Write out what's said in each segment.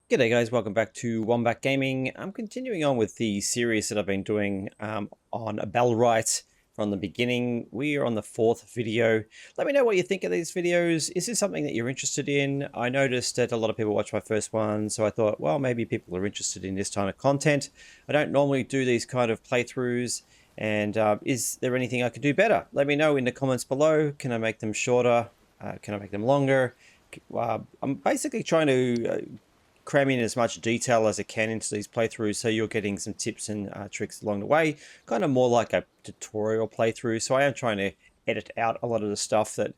G'day guys, welcome back to Wombat Gaming. I'm continuing on with the series that I've been doing on bellwright from the beginning. We are on the 4th video. Let me know what you think of these videos. Is this something that you're interested in? I noticed that a lot of people watched my first one, so I thought, well, maybe people are interested in this kind of content. I don't normally do these kind of playthroughs, and is there anything I could do better? Let me know in the comments below. Can I make them shorter? Can I make them longer? I'm basically trying to cram in as much detail as I can into these playthroughs, so you're getting some tips and tricks along the way, kind of more like a tutorial playthrough. So I am trying to edit out a lot of the stuff that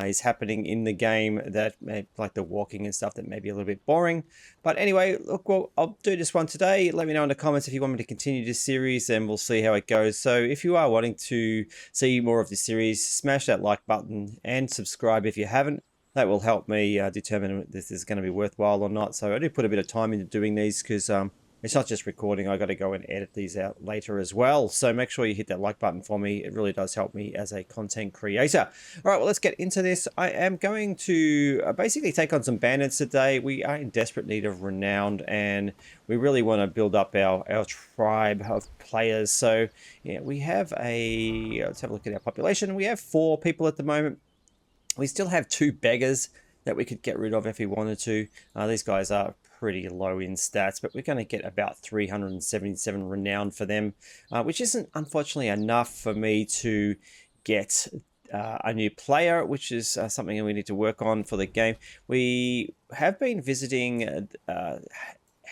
is happening in the game, that like the walking and stuff, that may be a little bit boring. But anyway, look, well, I'll do this one today. Let me know in the comments if you want me to continue this series, and we'll see how it goes. So if you are wanting to see more of this series, smash that like button and subscribe if you haven't. That will help me determine if this is going to be worthwhile or not. So I do put a bit of time into doing these, because it's not just recording. I got to go and edit these out later as well. So make sure you hit that like button for me. It really does help me as a content creator. All right, well, let's get into this. I am going to basically take on some bandits today. We are in desperate need of renown, and we really want to build up our tribe of players. So yeah, we have let's have a look at our population. We have 4 people at the moment. We still have 2 beggars that we could get rid of if we wanted to. These guys are pretty low in stats, but we're going to get about 377 renown for them, which isn't unfortunately enough for me to get a new player, which is something that we need to work on for the game. We have been visiting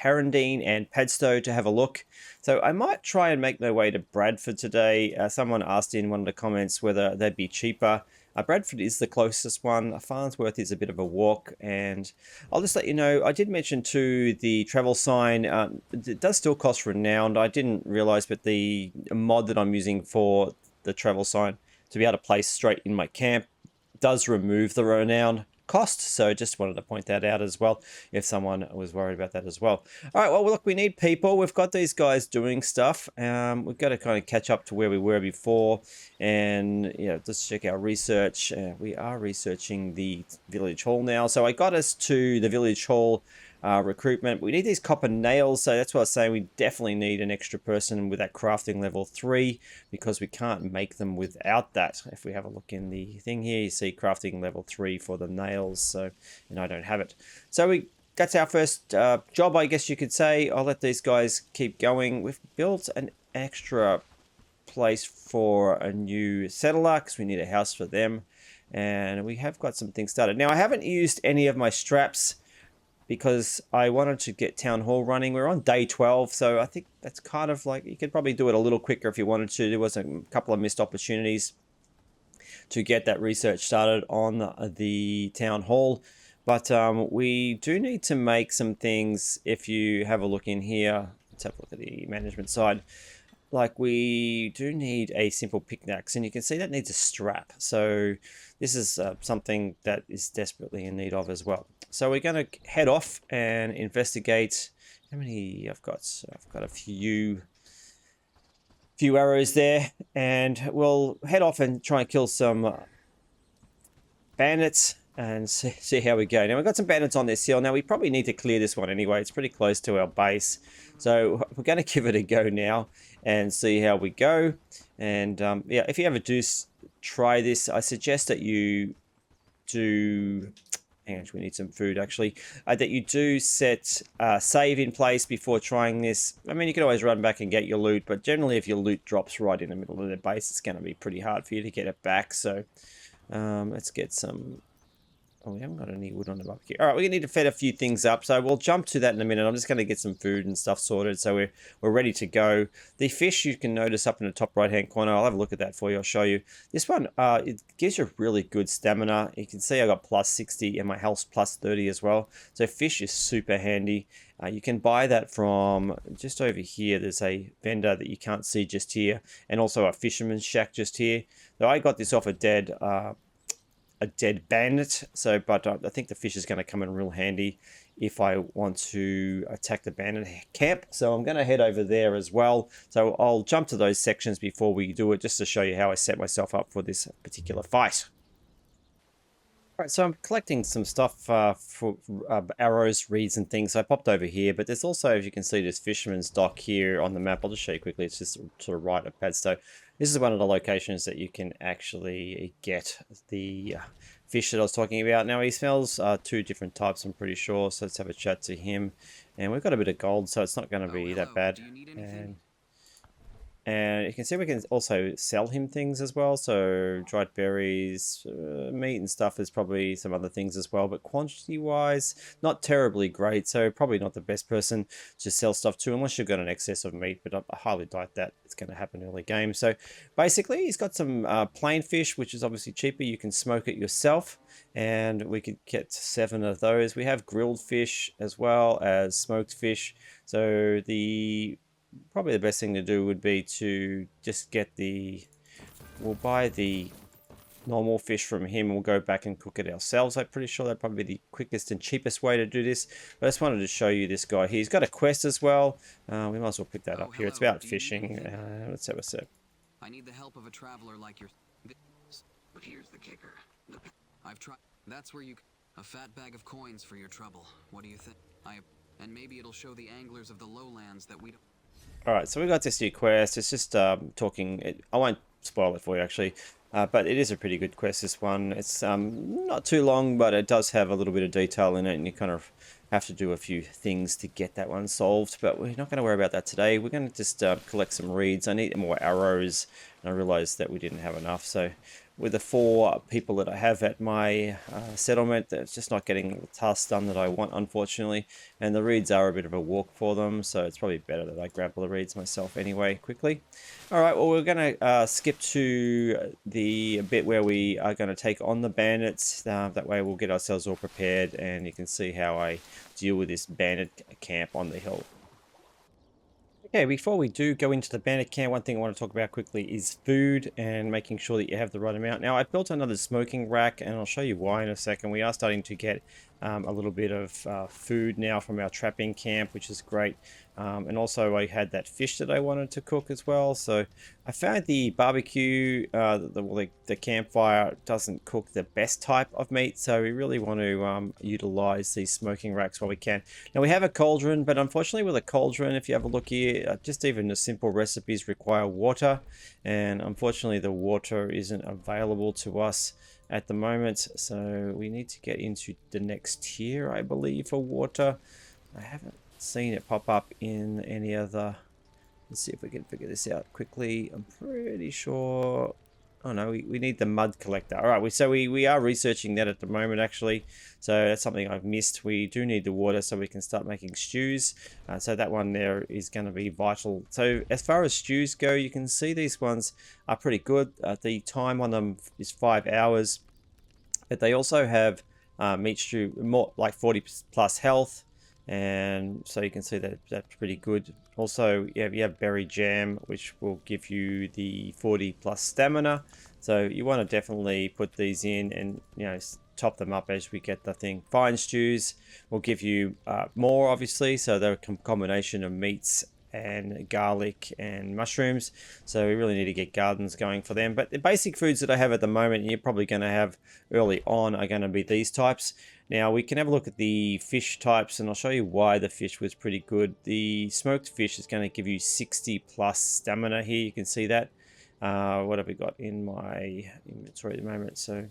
Herondine and Padstow to have a look. So I might try and make my way to Bradford today. Someone asked in one of the comments whether they'd be cheaper. Bradford is the closest one. Farnsworth is a bit of a walk, and I'll just let you know, I did mention too the travel sign. It does still cost renown. I didn't realize, but the mod that I'm using for the travel sign to be able to place straight in my camp does remove the renown cost. So just wanted to point that out as well, if someone was worried about that as well. All right, well, look, we need people. We've got these guys doing stuff. We've got to kind of catch up to where we were before, and let's check our research. We are researching the village hall now. So I got us to the village hall recruitment. We need these copper nails, so that's what I was saying. We definitely need an extra person with that crafting level 3, because we can't make them without that. If we have a look in the thing here, you see crafting level 3 for the nails, so, and I don't have it. So that's our first job, I guess you could say. I'll let these guys keep going. We've built an extra place for a new settler, because we need a house for them, and we have got some things started. Now, I haven't used any of my straps because I wanted to get Town Hall running. We're on day 12, so I think that's kind of like, you could probably do it a little quicker if you wanted to. There was a couple of missed opportunities to get that research started on the Town Hall. But we do need to make some things. If you have a look in here, let's have a look at the management side. Like, we do need a simple pickaxe, and you can see that needs a strap. So this is something that is desperately in need of as well. So we're going to head off and investigate. How many I've got? I've got a few arrows there, and we'll head off and try and kill some bandits and see how we go. Now, we've got some bandits on this hill. Now, we probably need to clear this one anyway. It's pretty close to our base. So we're going to give it a go now and see how we go. And yeah, if you ever do try this, I suggest that you do... Hang on, we need some food actually. That you do set save in place before trying this. I mean, you can always run back and get your loot, but generally if your loot drops right in the middle of the base, it's going to be pretty hard for you to get it back. So let's get some... Oh, we haven't got any wood on the barbecue. All right, we're going to need to fed a few things up, so we'll jump to that in a minute. I'm just going to get some food and stuff sorted, so we're ready to go. The fish, you can notice up in the top right-hand corner. I'll have a look at that for you. I'll show you. This one, it gives you really good stamina. You can see I got plus 60 and my health plus 30 as well. So fish is super handy. You can buy that from just over here. There's a vendor that you can't see just here, and also a fisherman's shack just here. So I got this off a dead bandit, so but I think the fish is going to come in real handy if I want to attack the bandit camp. So I'm going to head over there as well. So I'll jump to those sections before we do it, just to show you how I set myself up for this particular fight. Right, so I'm collecting some stuff for arrows, reeds, and things. I popped over here, but there's also, as you can see, this fisherman's dock here on the map. I'll just show you quickly. It's just sort of right of Padstow. This is one of the locations that you can actually get the fish that I was talking about. Now, he smells two different types, I'm pretty sure. So let's have a chat to him. And we've got a bit of gold, so it's not going to be that bad. Do you need anything? And you can see we can also sell him things as well. So dried berries, meat and stuff. There's probably some other things as well. But quantity-wise, not terribly great. So probably not the best person to sell stuff to unless you've got an excess of meat. But I highly doubt that it's going to happen early game. So basically, he's got some plain fish, which is obviously cheaper. You can smoke it yourself. And we could get 7 of those. We have grilled fish as well as smoked fish. So probably the best thing to do would be to just get we'll buy the normal fish from him. We'll go back and cook it ourselves. I'm pretty sure that'd probably be the quickest and cheapest way to do this. But I just wanted to show you this guy. He's got a quest as well. We might as well pick that up here. It's about fishing. Let's have a sec. I need the help of a traveler like your. But here's the kicker. I've tried. That's where you. A fat bag of coins for your trouble. What do you think? And maybe it'll show the anglers of the lowlands that we don't. Alright, so we got this new quest. It's just talking. I won't spoil it for you actually, but it is a pretty good quest, this one. It's not too long, but it does have a little bit of detail in it, and you kind of have to do a few things to get that one solved. But we're not going to worry about that today. We're going to just collect some reeds. I need more arrows, and I realized that we didn't have enough. So with the 4 people that I have at my settlement, it's just not getting the tasks done that I want, unfortunately. And the reeds are a bit of a walk for them, so it's probably better that I grab all the reeds myself anyway, quickly. All right, well, we're going to skip to the bit where we are going to take on the bandits. That way we'll get ourselves all prepared, and you can see how I deal with this bandit camp on the hill. Okay, before we do go into the bandit camp, one thing I want to talk about quickly is food and making sure that you have the right amount. Now, I built another smoking rack, and I'll show you why in a second. We are starting to get a little bit of food now from our trapping camp, which is great. And also I had that fish that I wanted to cook as well. So I found the barbecue, the campfire doesn't cook the best type of meat. So we really want to utilize these smoking racks while we can. Now we have a cauldron, but unfortunately with a cauldron, if you have a look here, just even the simple recipes require water. And unfortunately the water isn't available to us at the moment, so we need to get into the next tier, I believe, for water. I haven't seen it pop up in any other. Let's see if we can figure this out quickly. I'm pretty sure. Oh no, we need the mud collector. All right, so we are researching that at the moment, actually. So that's something I've missed. We do need the water so we can start making stews. So that one there is going to be vital. So as far as stews go, you can see these ones are pretty good. The time on them is 5 hours. But they also have meat stew, more like 40 plus health. And so you can see that that's pretty good. Also, you have berry jam, which will give you the 40 plus stamina. So you want to definitely put these in and, top them up as we get the thing. Fine stews will give you more, obviously. So they're a combination of meats and garlic and mushrooms. So we really need to get gardens going for them. But the basic foods that I have at the moment, you're probably going to have early on, are going to be these types. Now we can have a look at the fish types, and I'll show you why the fish was pretty good. The smoked fish is going to give you 60 plus stamina here. You can see that. What have we got in my inventory at the moment? So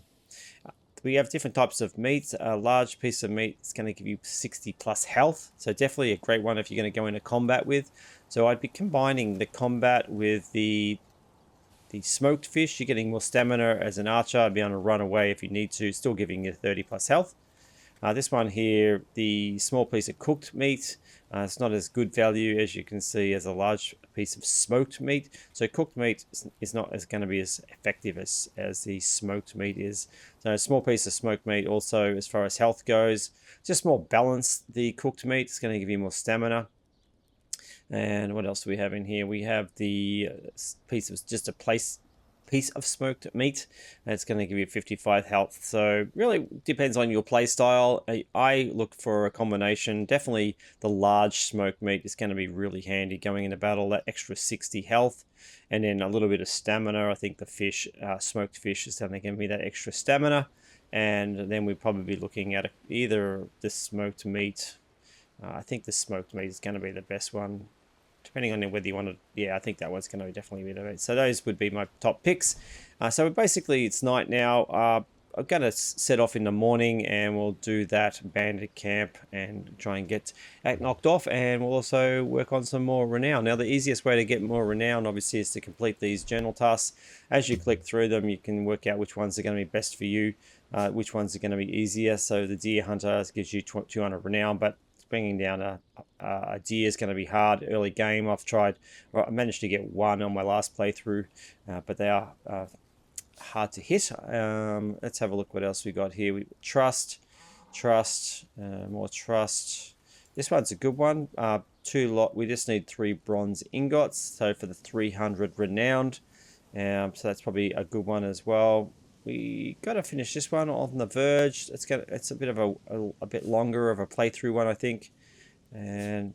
we have different types of meat. A large piece of meat is going to give you 60 plus health. So definitely a great one if you're going to go into combat with. So I'd be combining the combat with the smoked fish. You're getting more stamina as an archer. I'd be able to run away if you need to, still giving you 30 plus health. This one here, the small piece of cooked meat, it's not as good value as you can see as a large piece of smoked meat. So cooked meat is not going to be as effective as the smoked meat is. So a small piece of smoked meat also, as far as health goes, just more balanced. The cooked meat is going to give you more stamina. And what else do we have in here? We have the piece of just a piece of smoked meat. That's going to give you 55 health. So really depends on your play style. I look for a combination. Definitely the large smoked meat is going to be really handy going into battle. That extra 60 health, and then a little bit of stamina. I think the fish, smoked fish, is going to give me that extra stamina. and then we'd probably be looking at either the smoked meat. I think the smoked meat is going to be the best one, depending on whether you want to. Yeah, I think that one's going to definitely be the best. So those would be my top picks. So basically, it's night now. I'm going to set off in the morning and we'll do that bandit camp and try and get that knocked off, and we'll also work on some more renown. Now the easiest way to get more renown obviously is to complete these journal tasks. As you click through them, you can work out which ones are going to be best for you, which ones are going to be easier. So the deer hunter gives you 200 renown, but bringing down a deer is going to be hard early game. I managed to get one on my last playthrough, but they are hard to hit. Let's have a look what else we got here. We trust, more trust. This one's a good one. We just need 3 bronze ingots, so for the 300 renowned. So that's probably a good one as well. We got to finish this one on the verge. It's a bit of a bit longer of a playthrough one, I think. And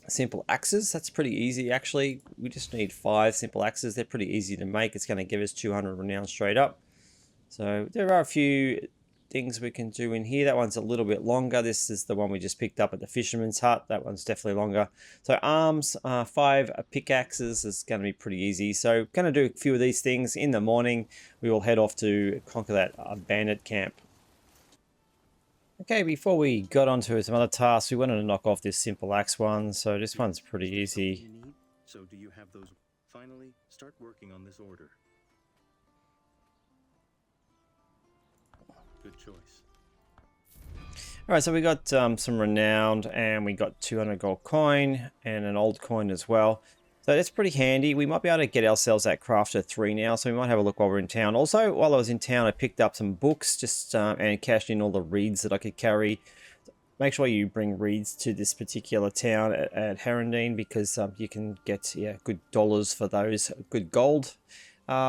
simple axes, that's pretty easy actually. We just need 5 simple axes. They're pretty easy to make. It's going to give us 200 renown straight up. So there are a few things we can do in here. That one's a little bit longer. This is the one we just picked up at the fisherman's hut. That one's definitely longer. So arms, 5 pickaxes is going to be pretty easy. So going to do a few of these things in the morning. We will head off to conquer that bandit camp. Okay, before we got onto some other tasks, we wanted to knock off this simple axe one. So this one's pretty easy. So do you have those? Finally, start working on this order. Good choice. All right, so we got some renowned, and we got 200 gold coin and an old coin as well. So that's pretty handy. We might be able to get ourselves that crafter 3 now, so we might have a look while we're in town. Also, while I was in town, I picked up some books just and cashed in all the reeds that I could carry. Make sure you bring reeds to this particular town at Herondine, because you can get good dollars for those, good gold.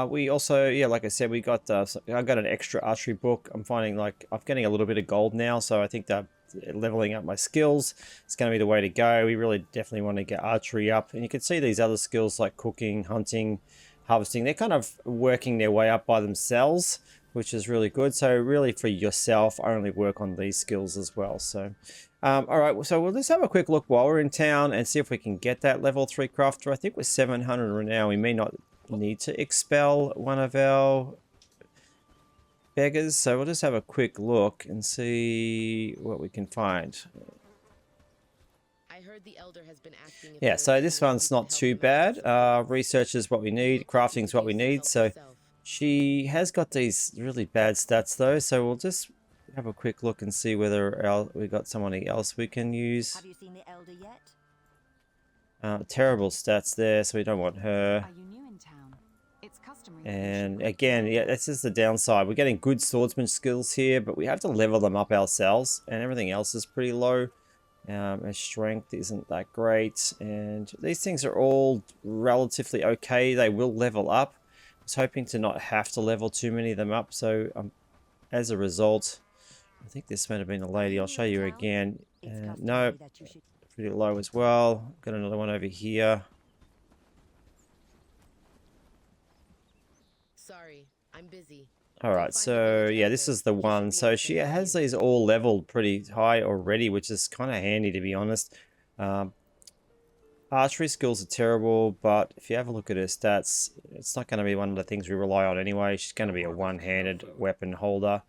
We also, like I said, we got I got an extra archery book. I'm finding like I'm getting a little bit of gold now, so I think that leveling up my skills is going to be the way to go. We really definitely want to get archery up, and you can see these other skills like cooking, hunting, harvesting. They're kind of working their way up by themselves, which is really good. So really for yourself, only work on these skills as well. So all right, so we'll just have a quick look while we're in town and see if we can get that level 3 crafter. I think we're 700 right now. We may not need to expel one of our beggars, so we'll just have a quick look and see what we can find. I heard the elder has been asking if yeah, so this one's not too bad. Research is what we need, crafting is what we need. So she has got these really bad stats though, so we'll just have a quick look and see whether we got somebody else we can use. Have you seen the elder yet? Terrible stats there, so we don't want her. Are you new in town? It's customary. And again, this is the downside. We're getting good swordsman skills here, but we have to level them up ourselves, and everything else is pretty low. Our strength isn't that great, and these things are all relatively okay. They will level up. I was hoping to not have to level too many of them up, so as a result, I think this might have been a lady. I'll show you again. No, pretty low as well. Got another one over here. Sorry, I'm busy. All right, so yeah, this is the one. So she has these all leveled pretty high already, which is kind of handy, to be honest. Archery skills are terrible, but if you have a look at her stats, it's not going to be one of the things we rely on anyway. She's going to be a one-handed weapon holder.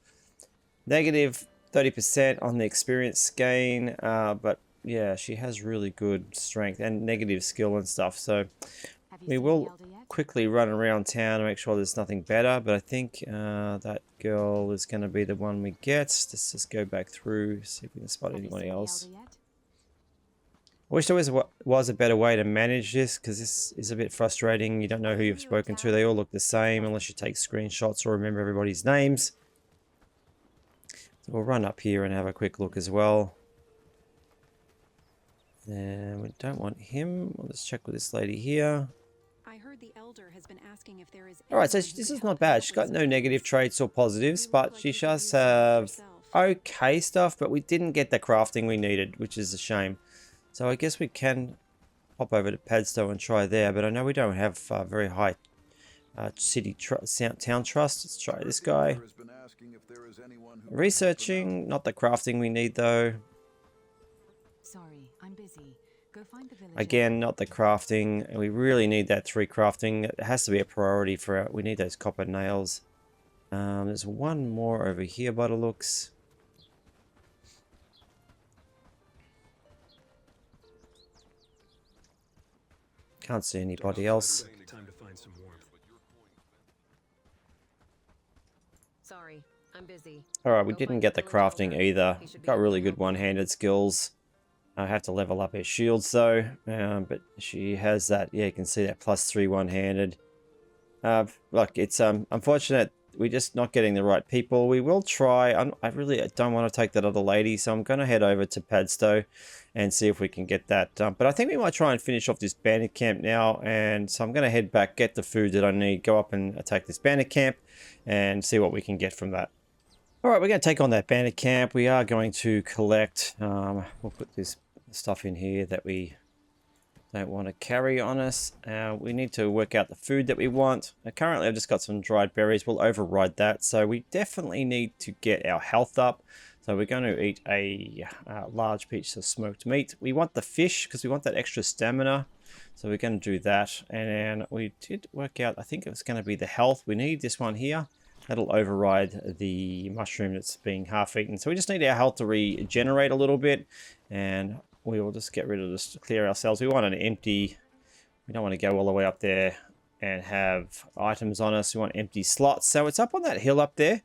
Negative 30% on the experience gain, but yeah, she has really good strength and negative skill and stuff. So we will quickly run around town to make sure there's nothing better, but I think that girl is going to be the one we get. Let's just go back through, see if we can spot anybody else. I wish there was a better way to manage this, because this is a bit frustrating. You don't know who you've spoken to. They all look the same unless you take screenshots or remember everybody's names. So we'll run up here and have a quick look as well. And we don't want him. Let's check with this lady here. I heard the elder has been asking if there is. Alright, so this is not bad. She's got no negative traits or positives, but she does have okay stuff, but we didn't get the crafting we needed, which is a shame. So I guess we can hop over to Padstow and try there, but I know we don't have very high Town Trust. Let's try this guy. Researching, not the crafting we need though. Sorry, I'm busy. Go find the villager. Again, not the crafting. We really need that 3 crafting. It has to be a priority for our, we need those copper nails. There's one more over here by the looks. Can't see anybody else. Time to find some warmth. Sorry, I'm busy. Alright, we Go didn't find get the the villager crafting elder. either. He should be Got able really to good help you. one-handed skills. I have to level up her shields though. But she has that, yeah, you can see that +3 one-handed. Look, it's unfortunate we're just not getting the right people. We will try. I really don't want to take that other lady, so I'm going to head over to Padstow and see if we can get that done. But I think we might try and finish off this bandit camp now, and so I'm going to head back, get the food that I need, go up and attack this bandit camp, and see what we can get from that. All right, we're going to take on that bandit camp. We are going to collect. We'll put this stuff in here that we don't want to carry on us. We need to work out the food that we want. Currently, I've just got some dried berries. We'll override that. So we definitely need to get our health up. So we're going to eat a large piece of smoked meat. We want the fish because we want that extra stamina. So we're going to do that. And we did work out, I think it was going to be the health. We need this one here. That'll override the mushroom that's being half eaten. So we just need our health to regenerate a little bit. And we will just get rid of this to clear ourselves. We want an empty, we don't want to go all the way up there and have items on us. We want empty slots. So it's up on that hill up there.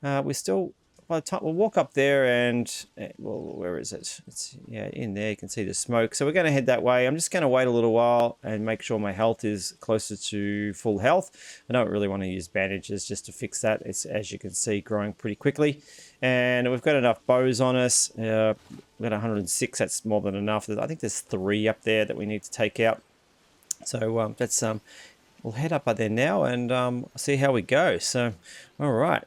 We're still, by the time we'll walk up there and, well, where is it? It's, yeah, in there. You can see the smoke. So we're going to head that way. I'm just going to wait a little while and make sure my health is closer to full health. I don't really want to use bandages just to fix that. It's, as you can see, growing pretty quickly. And we've got enough bows on us. We've got 106. That's more than enough. I think there's 3 up there that we need to take out. So that's we'll head up there now and see how we go. So, all right.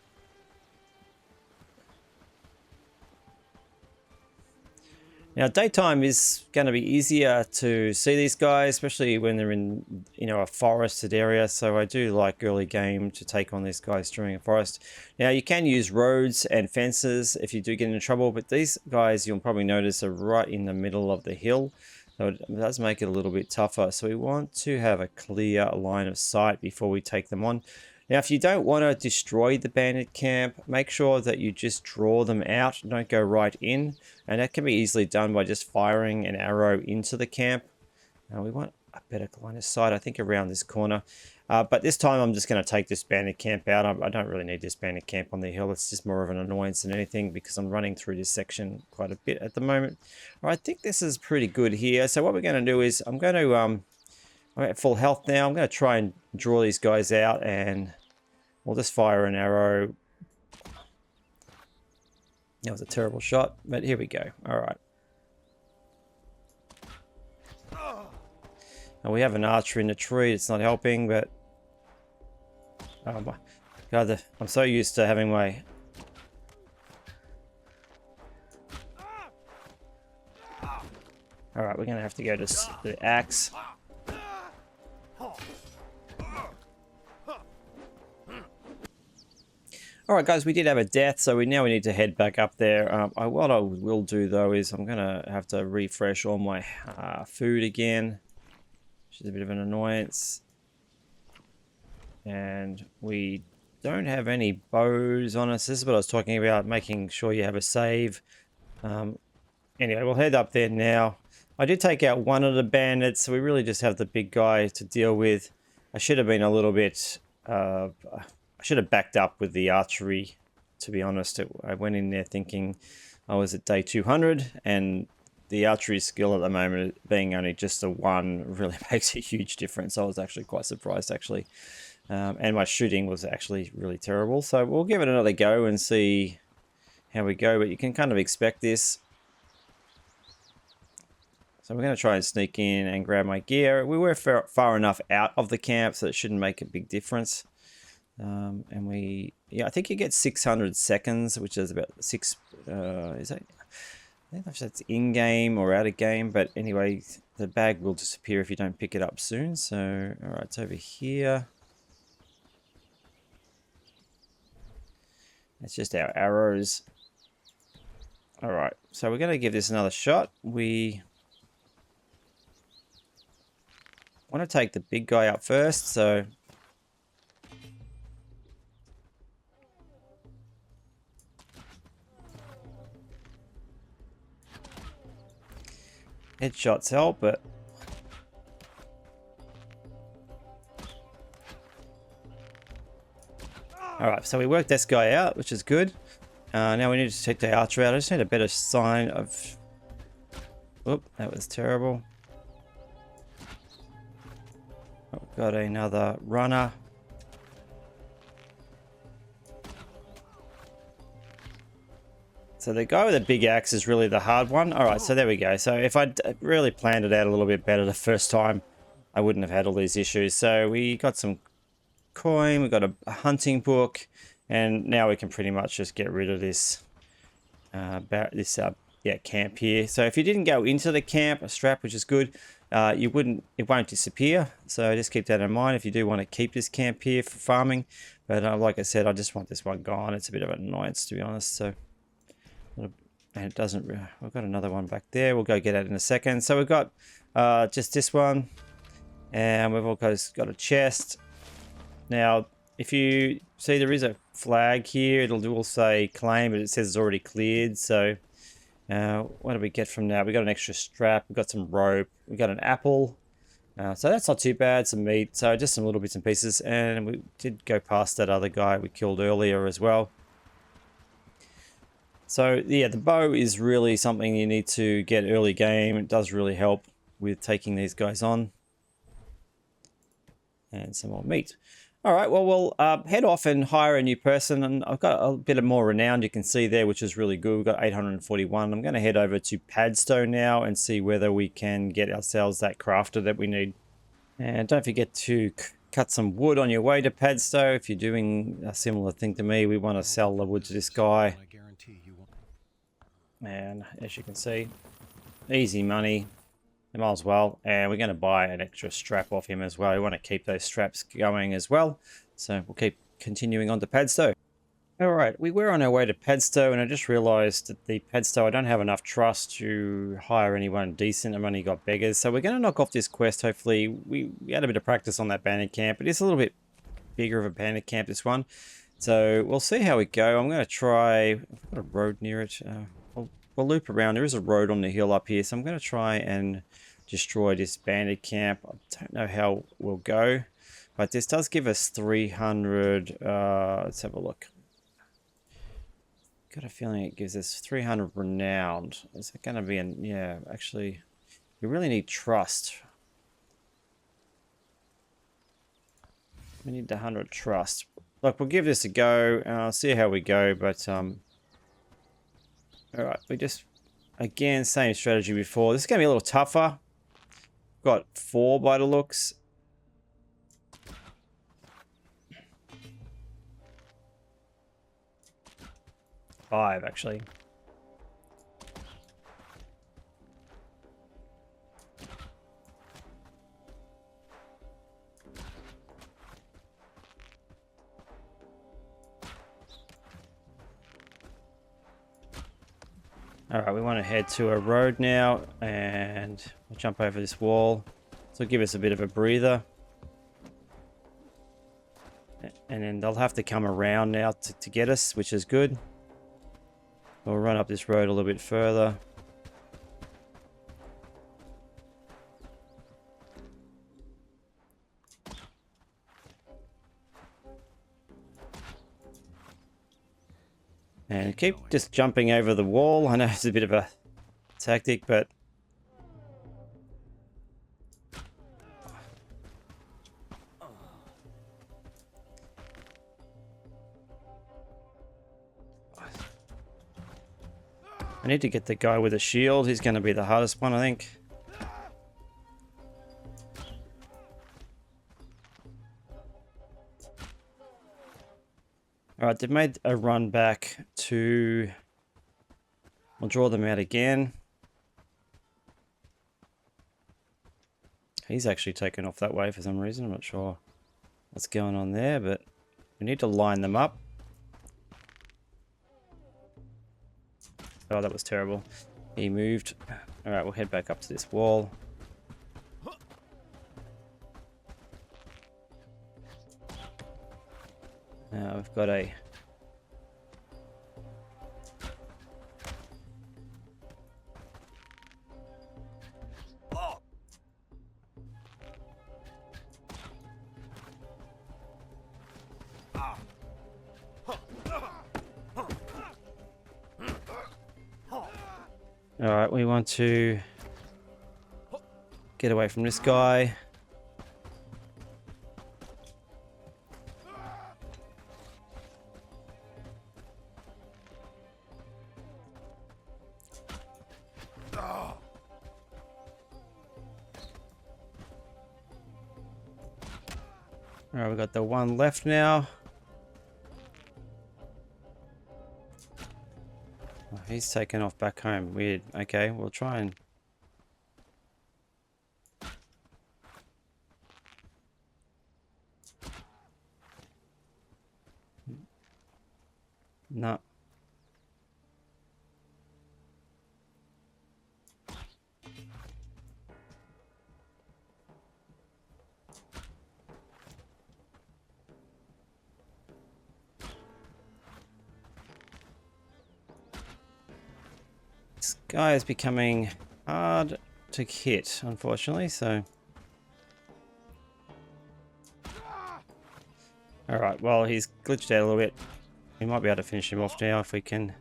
Now, daytime is going to be easier to see these guys, especially when they're in, you know, a forested area. So I do like early game to take on these guys during a forest. Now, you can use roads and fences if you do get into trouble, but these guys, you'll probably notice, are right in the middle of the hill. So it does make it a little bit tougher. So we want to have a clear line of sight before we take them on. Now, if you don't want to destroy the bandit camp, make sure that you just draw them out. Don't go right in. And that can be easily done by just firing an arrow into the camp. Now, we want a better line of sight, I think, around this corner. But this time, I'm just going to take this bandit camp out. I don't really need this bandit camp on the hill. It's just more of an annoyance than anything because I'm running through this section quite a bit at the moment. All right, I think this is pretty good here. So what we're going to do is I'm going to... I'm at full health now. I'm going to try and draw these guys out and... we'll just fire an arrow. That was a terrible shot, but here we go. All right. And we have an archer in the tree. It's not helping, but... oh my God, I'm so used to having my... all right, we're going to have to go to the axe. Alright guys, we did have a death, so we need to head back up there. What I will do though is I'm going to have to refresh all my food again, which is a bit of an annoyance. And we don't have any bows on us. This is what I was talking about, making sure you have a save. Anyway, we'll head up there now. I did take out one of the bandits, so we really just have the big guy to deal with. I should have been a little bit... I should have backed up with the archery, to be honest. I went in there thinking I was at day 200, and the archery skill at the moment, being only just a 1, really makes a huge difference. I was actually quite surprised, actually. And my shooting was actually really terrible. So we'll give it another go and see how we go, but you can kind of expect this. So we're going to try and sneak in and grab my gear. We were far enough out of the camp, so it shouldn't make a big difference. And we, yeah, I think you get 600 seconds, which is about 6, is that, I don't know if that's in-game or out-of-game, but anyway, the bag will disappear if you don't pick it up soon. So, all right, it's over here. It's just our arrows. Alright, so we're going to give this another shot. We want to take the big guy out first, so... Headshots help, but... Alright, so we worked this guy out, which is good. Now we need to take the archer out. I just need a better sign of... Oop, that was terrible. Oh, got another runner. So the guy with the big axe is really the hard one. Alright, so there we go. So if I'd really planned it out a little bit better the first time, I wouldn't have had all these issues. So we got some coin, we got a hunting book, and now we can pretty much just get rid of this camp here. So if you didn't go into the camp, a strap, which is good, it won't disappear. So just keep that in mind if you do want to keep this camp here for farming. But like I said, I just want this one gone. It's a bit of an annoyance, to be honest. So, and it doesn't. We've got another one back there. We'll go get it in a second. So we've got just this one, and we've also got a chest. Now, if you see, there is a flag here. Will say claim, but it says it's already cleared. So what do we get from that? We got an extra strap. We got some rope. We got an apple. So that's not too bad. Some meat. So just some little bits and pieces. And we did go past that other guy we killed earlier as well. So yeah, the bow is really something you need to get early game. It does really help with taking these guys on. And some more meat. All right, well, we'll head off and hire a new person. And I've got a bit of more renown you can see there, which is really good. We've got 841. I'm going to head over to Padstow now and see whether we can get ourselves that crafter that we need. And don't forget to cut some wood on your way to Padstow. If you're doing a similar thing to me, we want to sell the wood to this guy. And as you can see, easy money. Might as well. And we're going to buy an extra strap off him as well. We want to keep those straps going as well. So we'll keep continuing on to Padstow. Alright, we were on our way to Padstow, and I just realised that the Padstow, I don't have enough trust to hire anyone decent. I've only got beggars. So we're going to knock off this quest, hopefully. We had a bit of practice on that bandit camp. It is a little bit bigger of a bandit camp, this one. So we'll see how we go. I'm going to try... I've got a road near it. We'll loop around. There is a road on the hill up here, so I'm going to try and destroy this bandit camp. I don't know how we'll go, but this does give us 300. Let's have a look. Got a feeling it gives us 300 renowned. Is it going to be an... Yeah, actually, you really need trust. We need the 100 trust. Look, we'll give this a go. See how we go, but alright, we just, again, same strategy before. This is going to be a little tougher. Got 4 by the looks. Five, actually. Alright, we want to head to a road now, and we'll jump over this wall. So give us a bit of a breather. And then they'll have to come around now to get us, which is good. We'll run up this road a little bit further. And keep just jumping over the wall. I know it's a bit of a tactic, but... I need to get the guy with a shield. He's going to be the hardest one, I think. Alright, they've made a run back to... We'll draw them out again. He's actually taken off that way for some reason. I'm not sure what's going on there, but we need to line them up. Oh, that was terrible. He moved. All right, we'll head back up to this wall. Now we've got a... All right, we want to get away from this guy. All right, we've got the one left now. Oh, he's taken off back home. Weird. Okay, we'll try and... No. This guy is becoming hard to hit, unfortunately, so... Alright, well, he's glitched out a little bit. We might be able to finish him off now if we can...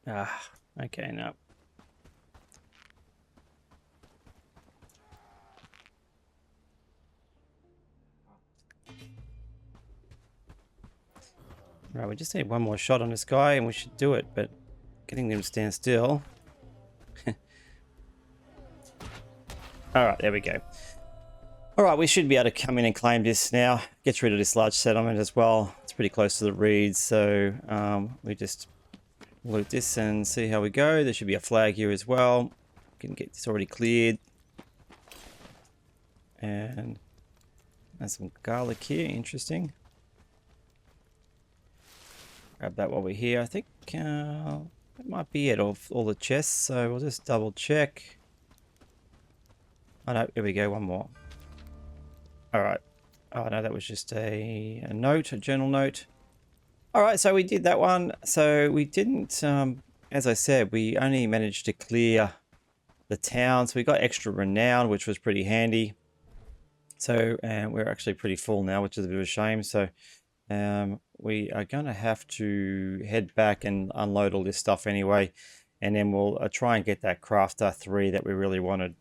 Ah, okay, no. Right, we just need one more shot on this guy and we should do it, but getting them to stand still. Alright, there we go. Alright, we should be able to come in and claim this now. Get rid of this large settlement as well. It's pretty close to the reeds, so we just loot this and see how we go. There should be a flag here as well. We can get this already cleared. And there's some garlic here, interesting. Grab that while we're here. I think that might be it of all the chests, so we'll just double check. Oh no, here we go, one more. Alright. Oh no, that was just a note, a journal note. Alright, so we did that one. So we didn't, as I said, we only managed to clear the town. So we got extra renown, which was pretty handy. So, and we're actually pretty full now, which is a bit of a shame. So we are going to have to head back and unload all this stuff anyway. And then we'll try and get that crafter 3 that we really wanted.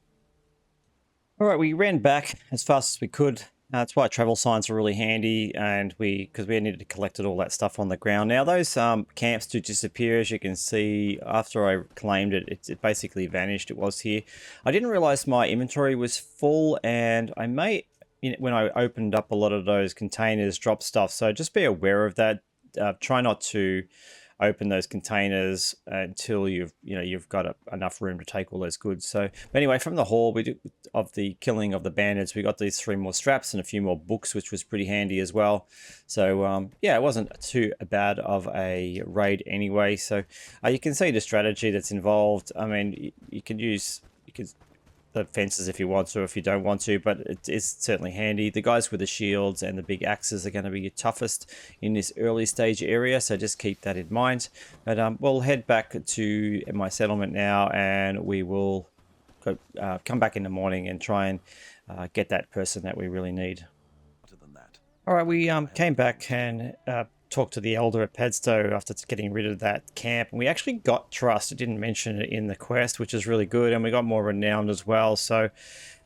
Alright, we ran back as fast as we could. That's why travel signs are really handy, and because we needed to collect all that stuff on the ground. Now those camps do disappear, as you can see. After I claimed it, it basically vanished. It was here. I didn't realize my inventory was full, and I may, when I opened up a lot of those containers, drop stuff. So just be aware of that. Try not to open those containers until you've got enough room to take all those goods. So but anyway, from the haul of the killing of the bandits, we got these 3 more straps and a few more books, which was pretty handy as well. So yeah, it wasn't too bad of a raid anyway. So you can see the strategy that's involved. I mean, you can use the fences if you want to, if you don't want to, but it is certainly handy. The guys with the shields and the big axes are going to be your toughest in this early stage area, so just keep that in mind. But we'll head back to my settlement now, and we will go, come back in the morning and try and get that person that we really need. All right, we came back and talked to the elder at Padstow after getting rid of that camp, and we actually got trust. It didn't mention it in the quest, which is really good, and we got more renowned as well. So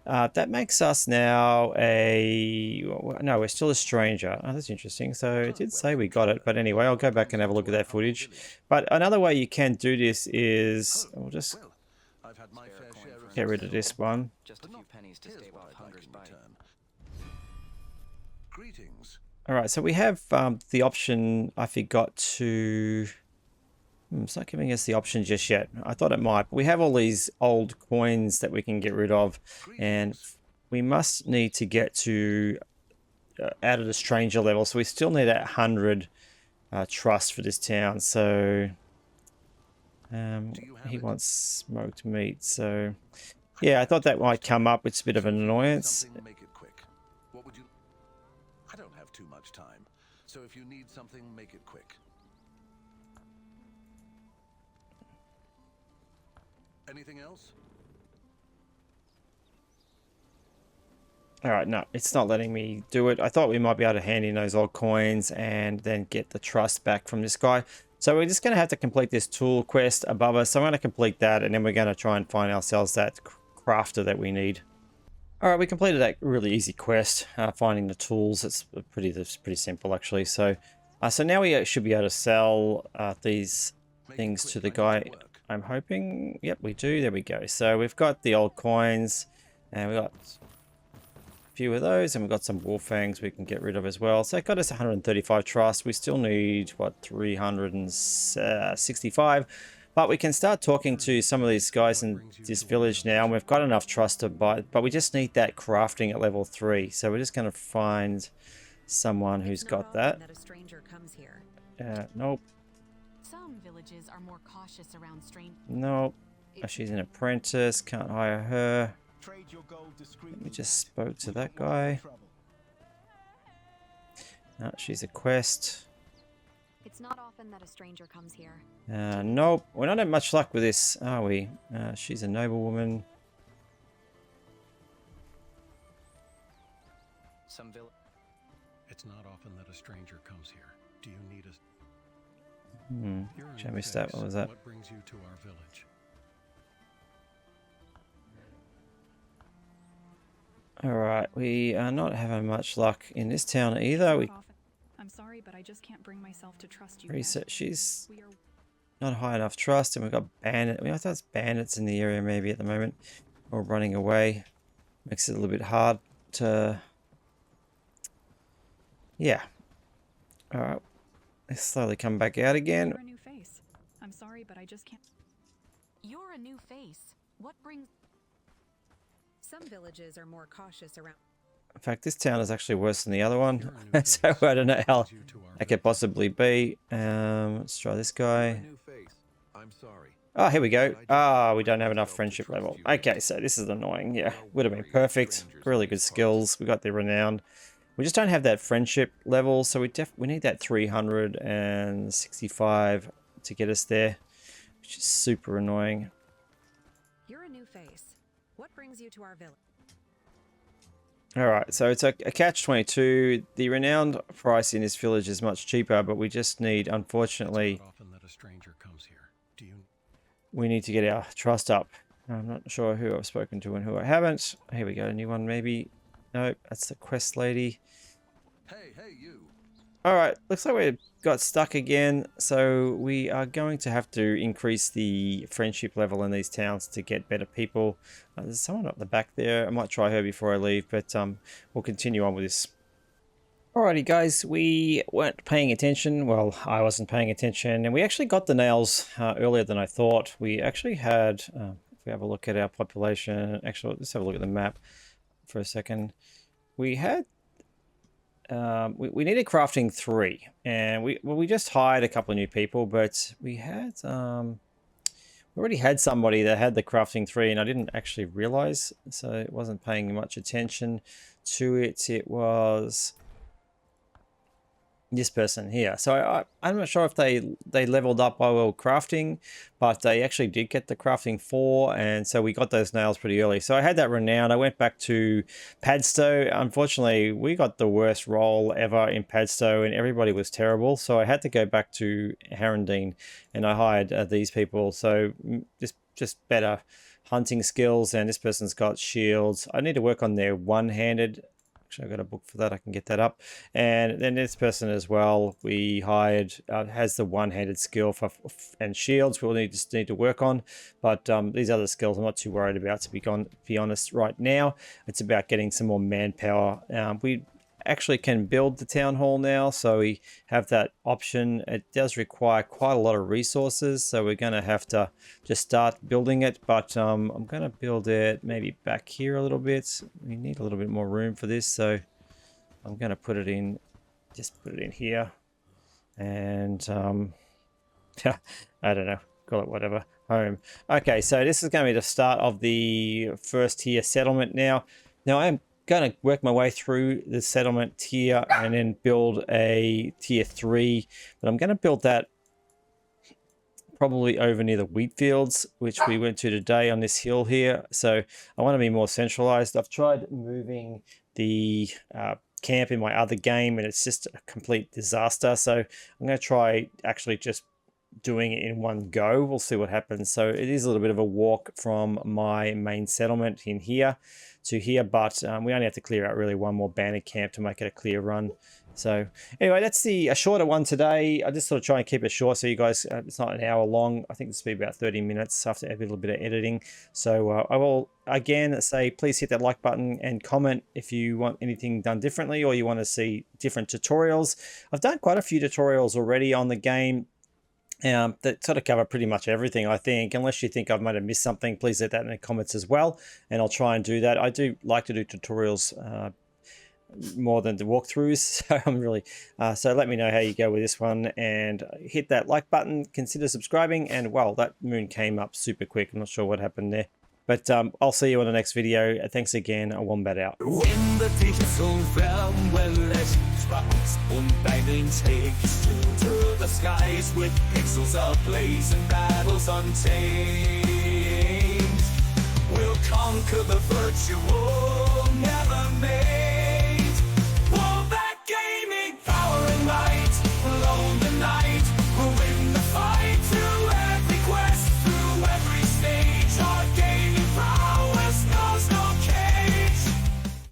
that makes us now no, we're still a stranger. Oh, that's interesting. So it did say we got it, but anyway, I'll go back and have a look at that footage. But another way you can do this is we'll just get rid of this one. Just a few pennies to stave off hunger's bite. Greetings. All right, so we have the option. I forgot to... It's not giving us the option just yet. I thought it might. But we have all these old coins that we can get rid of. And we must need to get to added a stranger level, so we still need 100 trust for this town. So he wants smoked meat. So yeah, I thought that might come up. It's a bit of an annoyance. Make it quick. What would you? I don't have too much time, so if you need something, make it quick. Anything else? All right, no, it's not letting me do it. I thought we might be able to hand in those old coins and then get the trust back from this guy. So we're just going to have to complete this tool quest above us. So I'm going to complete that, and then we're going to try and find ourselves that crafter that we need. All right, we completed that really easy quest, finding the tools. It's pretty simple, actually. So now we should be able to sell these things to the guy. I'm hoping. Yep, we do. There we go. So we've got the old coins, and we've got few of those, and we've got some wolf fangs we can get rid of as well. So it got us 135 trust. We still need what, 365, but we can start talking to some of these guys in this village now, and we've got enough trust to buy, but we just need that crafting at level 3. So we're just going to find someone who's got that. A stranger comes here. Nope. Some villages are more cautious around strange. Nope. She's an apprentice, can't hire her. We just spoke to that guy. No, she's a quest. It's not often that a stranger comes here. Nope, we're not having much luck with this, are we? She's a noblewoman. It's not often that a stranger comes here. Do you need a... I missed that. What was that? What brings you to our village? Alright, we are not having much luck in this town either. I'm sorry, but I just can't bring myself to trust you. Research, she's not high enough trust, and we've got bandits. I thought it's bandits in the area maybe at the moment, or running away. Makes it a little bit hard to... Yeah. Alright, let's slowly come back out again. You're a new face. I'm sorry, but I just can't. You're a new face. What brings... Some villages are more cautious around. In fact, this town is actually worse than the other one. So I don't know how that could possibly be. Let's try this guy. Oh, here we go. Ah, we don't have enough friendship level. Okay, so this is annoying. Yeah, would have been perfect. Really good skills. We got the renown. We just don't have that friendship level, so we need that 365 to get us there, which is super annoying. You're a new face. What brings you to our village? Alright, so it's a catch-22. The renowned price in this village is much cheaper, but we just need, unfortunately, we need to get our trust up. I'm not sure who I've spoken to and who I haven't. Here we go, a new one maybe. Nope, that's the quest lady. Hey, you. Alright, looks like we got stuck again, so we are going to have to increase the friendship level in these towns to get better people. There's someone up the back there. I might try her before I leave, but we'll continue on with this. Alrighty guys, we weren't paying attention. Well, I wasn't paying attention, and we actually got the nails earlier than I thought. We actually had, if we have a look at our population, actually let's have a look at the map for a second. We had we needed crafting 3, and we just hired a couple of new people, but we had we already had somebody that had the crafting 3, and I didn't actually realize, so it wasn't paying much attention to it. It was this person here. So I'm not sure if they leveled up while crafting, but they actually did get the crafting 4, and so we got those nails pretty early. So I had that renown. I went back to Padstow. Unfortunately, we got the worst roll ever in Padstow, and everybody was terrible. So I had to go back to Harrendine, and I hired these people. So just better hunting skills, and this person's got shields. I need to work on their one-handed. Actually, I've got a book for that. I can get that up. And then this person as well, we hired, has the one-handed skill and shields. We'll just need to work on. But these other skills I'm not too worried about, to be honest, right now. It's about getting some more manpower. We actually can build the town hall now, so we have that option. It does require quite a lot of resources, so we're going to have to just start building it. But I'm going to build it maybe back here a little bit. We need a little bit more room for this, so I'm going to put it in, just put it in here. And I don't know, call it whatever, home. Okay, so this is going to be the start of the first tier settlement now. Now I'm going to work my way through the settlement tier and then build a tier 3, but I'm going to build that probably over near the wheat fields, which we went to today on this hill here. So I want to be more centralized. I've tried moving the camp in my other game and it's just a complete disaster. So I'm going to try actually just doing it in one go. We'll see what happens. So it is a little bit of a walk from my main settlement in here to here, but we only have to clear out really one more bandit camp to make it a clear run. So anyway, that's a shorter one today. I just sort of try and keep it short so you guys, it's not an hour long. I think this will be about 30 minutes after a little bit of editing. So I will again say, please hit that like button and comment if you want anything done differently or you want to see different tutorials. I've done quite a few tutorials already on the game. That sort of cover pretty much everything, I think. Unless you think I might have missed something, please let that in the comments as well, and I'll try and do that. I do like to do tutorials more than the walkthroughs, so I'm really so let me know how you go with this one, and hit that like button, consider subscribing, and well, that moon came up super quick. I'm not sure what happened there, but I'll see you on the next video. Thanks again, a Wombat out. Wenn der Titel so lässt, sparks und deinen takes to the skies with pixels ablaze and battles untamed. We'll conquer the virtual, never made.